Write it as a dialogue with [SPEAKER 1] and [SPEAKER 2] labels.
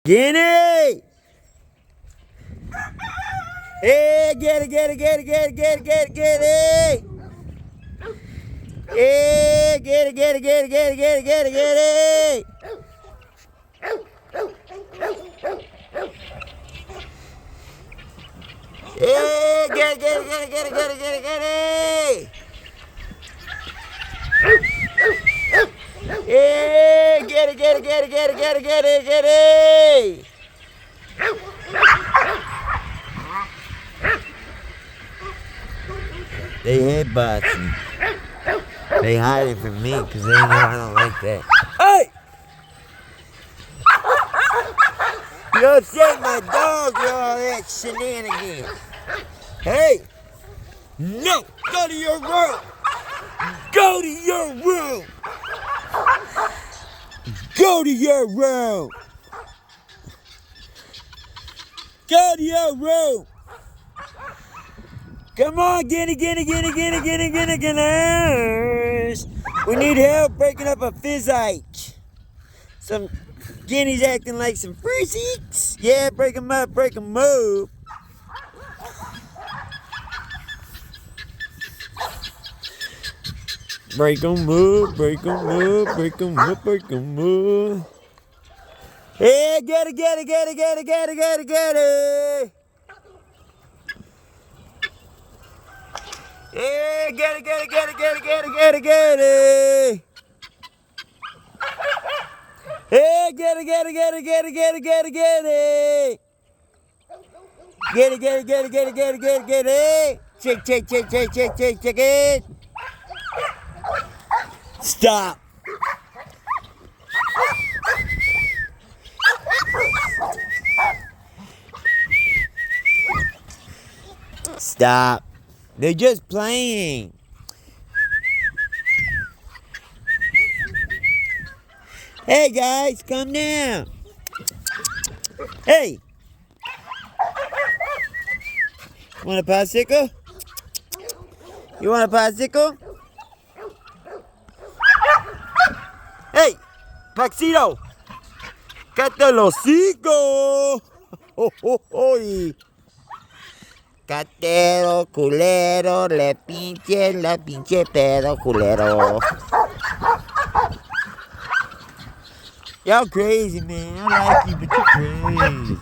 [SPEAKER 1] Guinea! Hey, get it, get it, get it, get it, get it, get it, get it! Hey, get it, get it, get it, get it, get it, get it, get it! Hey, get it, get it, get it, get it, get it, get it, get it! Hey, get it, get it, get it, get it, get it, get it, get it! They headbutting. They hiding from me because they know I don't like that. Hey! You upset my dog with all that shenanigans. Hey! No! Go to your room! Go to your room! Go to your room! Go to your room! Come on, Guinea. We need help breaking up a fizzite. Some guineas acting like some freezies. Yeah, break them up, break them up. Break them up, break them up, break them up, break them up. Hey, get it. Hey, get it. Hey, get it. Get it. Check it. Stop. Stop. They're just playing. Hey guys, come down. Hey. Want a popsicle? You want a popsicle? Hey, Paxito. Cállate el hocico. Catero, culero, le pinche pedo, culero. Y'all crazy, man. I like you, but you're crazy.